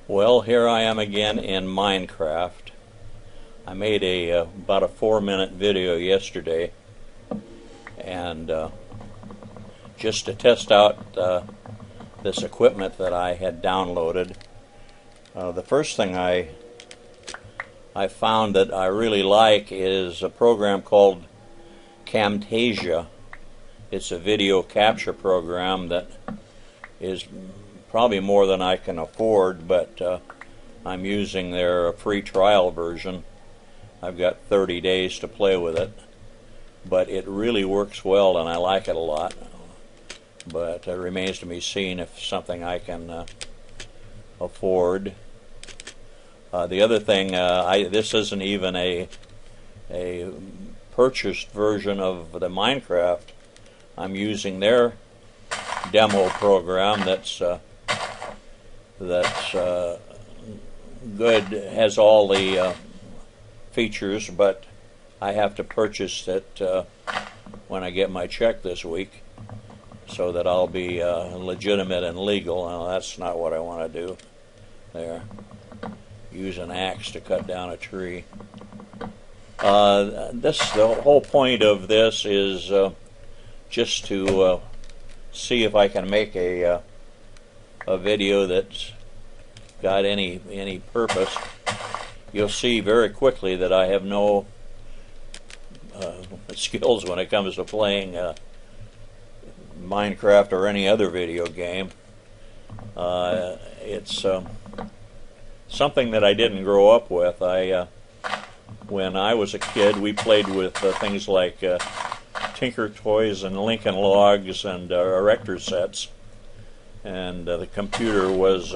Well, here I am again in Minecraft. I made about a 4-minute video yesterday, and just to test out this equipment that I had downloaded. The first thing I found that I really like is a program called Camtasia. It's a video capture program that is probably more than I can afford, but I'm using their free trial version. I've got 30 days to play with it, but it really works well and I like it a lot. But it remains to be seen if something I can afford. The other thing, this isn't even a purchased version of the Minecraft. I'm using their demo program that's good, has all the features, but I have to purchase it when I get my check this week, so that I'll be legitimate and legal. Now, that's not what I want to do there. Use an axe to cut down a tree. The whole point of this is just to see if I can make a video that's got any purpose. You'll see very quickly that I have no skills when it comes to playing Minecraft or any other video game. It's something that I didn't grow up with. When I was a kid, we played with things like Tinker Toys and Lincoln Logs and Erector sets, and the computer was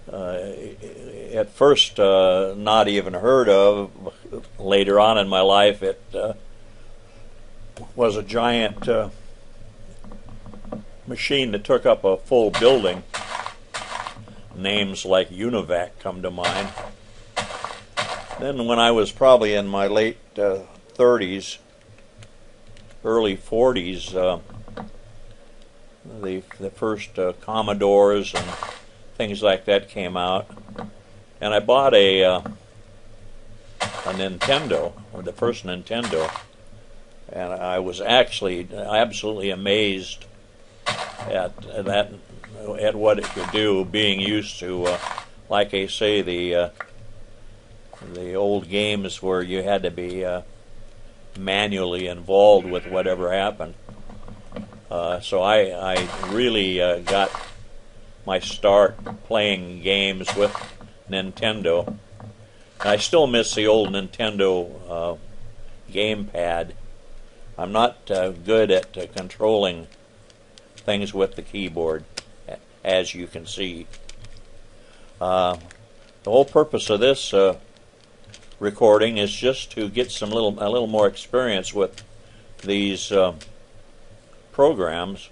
at first not even heard of. Later on in my life, it was a giant machine that took up a full building. Names like Univac come to mind. Then when I was probably in my late 30s, early 40s, the first Commodores and things like that came out, and I bought a Nintendo, or the first Nintendo, and I was actually absolutely amazed at what it could do, being used to, like I say, the old games where you had to be manually involved with whatever happened. So I really got my start playing games with Nintendo. I still miss the old Nintendo gamepad. I'm not good at controlling things with the keyboard, as you can see. The whole purpose of this recording is just to get a little more experience with these programs,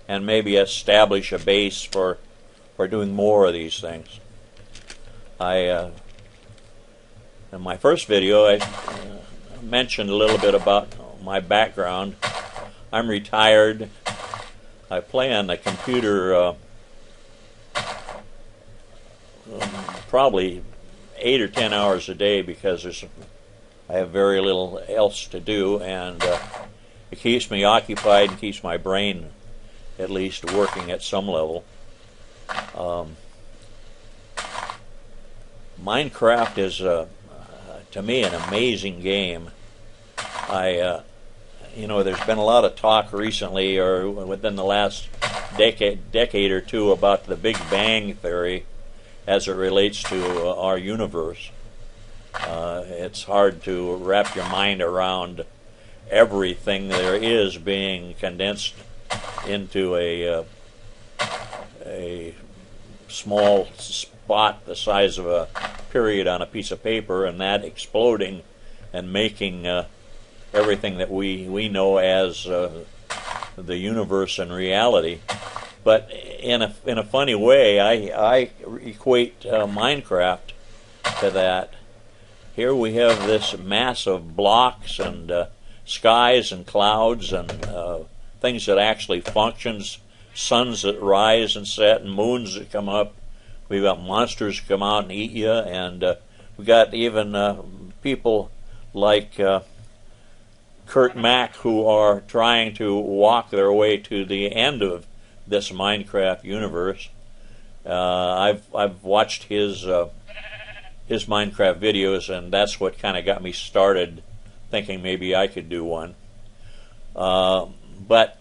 and maybe establish a base for doing more of these things. In my first video, I mentioned a little bit about my background. I'm retired. I play on the computer probably 8 or 10 hours a day, because I have very little else to do, and it keeps me occupied and keeps my brain at least working at some level. Minecraft is, to me, an amazing game. There's been a lot of talk recently, or within the last decade or two, about the Big Bang Theory as it relates to our universe. It's hard to wrap your mind around everything there is being condensed into a small spot the size of a period on a piece of paper, and that exploding and making everything that we know as the universe and reality. But in a funny way, I equate Minecraft to that. Here we have this mass of blocks and skies and clouds and things that actually functions, suns that rise and set and moons that come up, we've got monsters come out and eat you, and we got even people like Kurt Mack who are trying to walk their way to the end of this Minecraft universe. I've watched his Minecraft videos, and that's what kind of got me started thinking maybe I could do one. But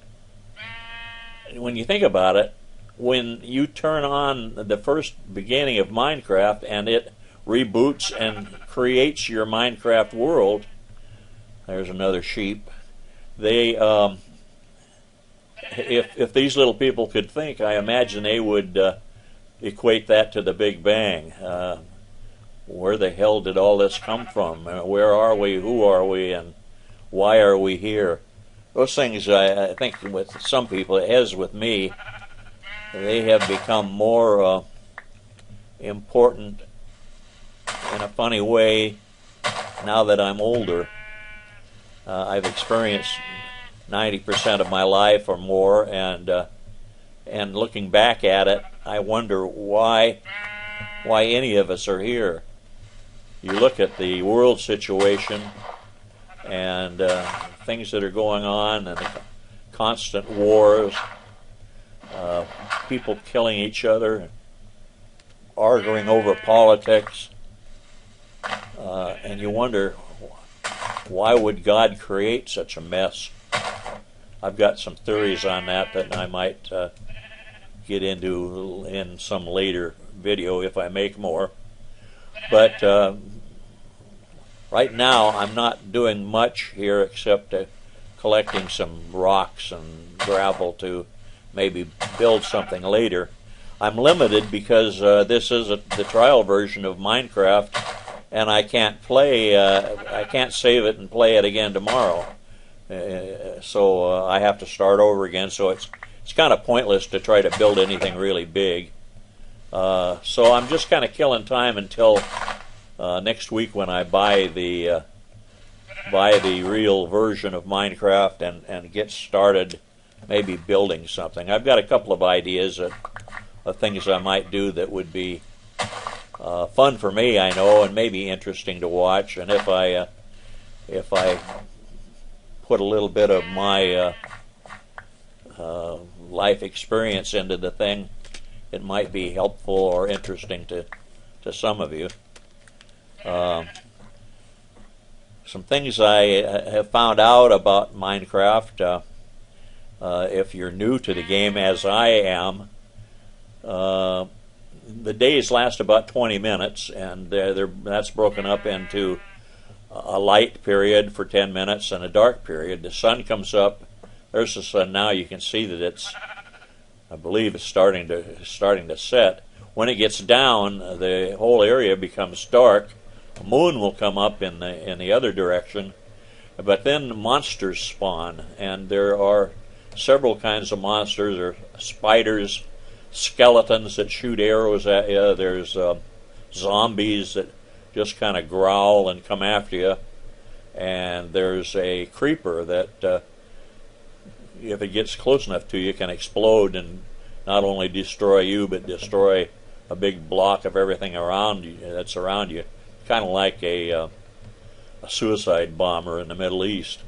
when you think about it, when you turn on the first beginning of Minecraft and it reboots and creates your Minecraft world, there's another sheep. They, if these little people could think, I imagine they would equate that to the Big Bang. Where the hell did all this come from? Where are we? Who are we? And why are we here? Those things, I think, with some people, as with me, they have become more important in a funny way now that I'm older. I've experienced 90% of my life or more, and looking back at it, I wonder why any of us are here. You look at the world situation and things that are going on, and the constant wars, people killing each other, arguing over politics, and you wonder, why would God create such a mess? I've got some theories on that I might get into in some later video if I make more. But right now I'm not doing much here except collecting some rocks and gravel to maybe build something later. I'm limited because this is the trial version of Minecraft, and I can't I can't save it and play it again tomorrow. So I have to start over again, so it's kind of pointless to try to build anything really big. So I'm just kind of killing time until next week when I buy the real version of Minecraft and get started maybe building something. I've got a couple of ideas of things I might do that would be fun for me, I know, and maybe interesting to watch. And if I put a little bit of my life experience into the thing, it might be helpful or interesting to some of you. Some things I have found out about Minecraft, if you're new to the game as I am, the days last about 20 minutes, and that's broken up into a light period for 10 minutes and a dark period. The sun comes up. There's the sun now. You can see that I believe it's starting to set. When it gets down, the whole area becomes dark. The moon will come up in the other direction, but then monsters spawn, and there are several kinds of monsters. There are spiders, skeletons that shoot arrows at you. There's zombies that just kind of growl and come after you, and there's a creeper that if it gets close enough to you can explode and not only destroy you but destroy a big block of everything around you that's around you, kind of like a suicide bomber in the Middle East.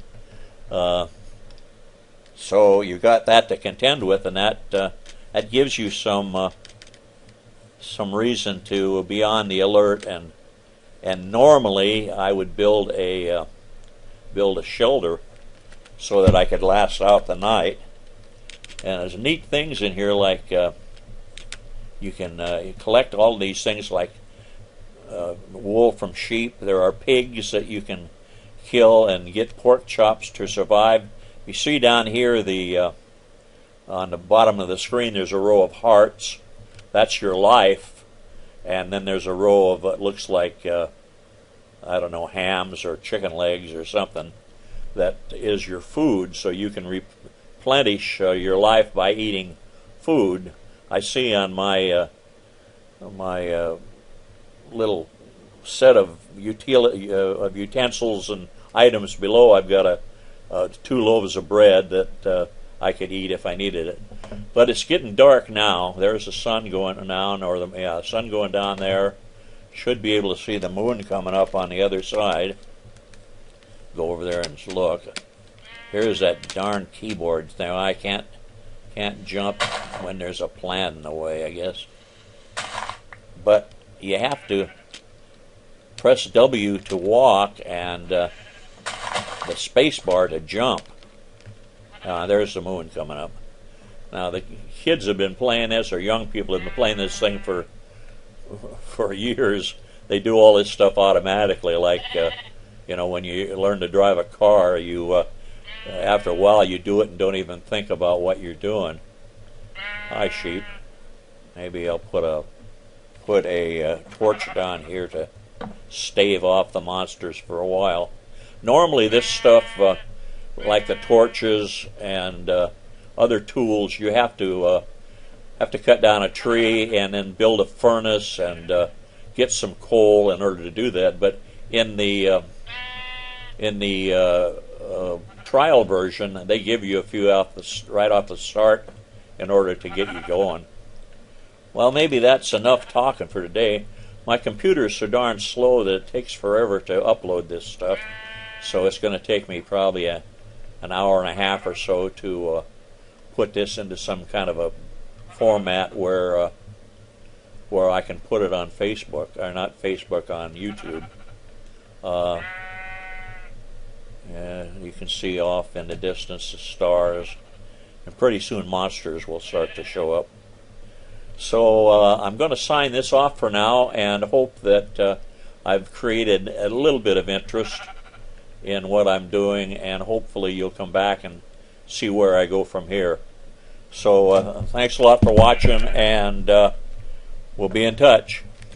So you've got that to contend with, and that gives you some reason to be on the alert. And normally I would build a shelter so that I could last out the night. And there's neat things in here, like you can collect all these things like wool from sheep. There are pigs that you can kill and get pork chops to survive. You see down here on the bottom of the screen there's a row of hearts. That's your life. And then there's a row of what looks like I don't know, hams or chicken legs or something that is your food, so you can replenish your life by eating food. I see on my little set of utensils and items below, I've got 2 loaves of bread that I could eat if I needed it. But it's getting dark now. There's the sun going down, or the sun going down there. Should be able to see the moon coming up on the other side. Go over there and look. Here's that darn keyboard thing. I can't jump when there's a plant in the way, I guess. But you have to press W to walk and the space bar to jump. There's the moon coming up. Now the kids have been playing this, or young people have been playing this thing for years. They do all this stuff automatically, like when you learn to drive a car, you after a while you do it and don't even think about what you're doing. Hi, sheep. Maybe I'll put a torch down here to stave off the monsters for a while. Normally this stuff, like the torches and other tools, you have to cut down a tree and then build a furnace and get some coal in order to do that. But in the trial version, they give you a few right off the start in order to get you going. Well, maybe that's enough talking for today. My computer is so darn slow that it takes forever to upload this stuff, so it's going to take me probably an hour and a half or so to put this into some kind of a format where I can put it on Facebook, or not Facebook, on YouTube. You can see off in the distance the stars, and pretty soon monsters will start to show up. So I'm going to sign this off for now and hope that I've created a little bit of interest in what I'm doing, and hopefully you'll come back and see where I go from here. So thanks a lot for watching, and we'll be in touch.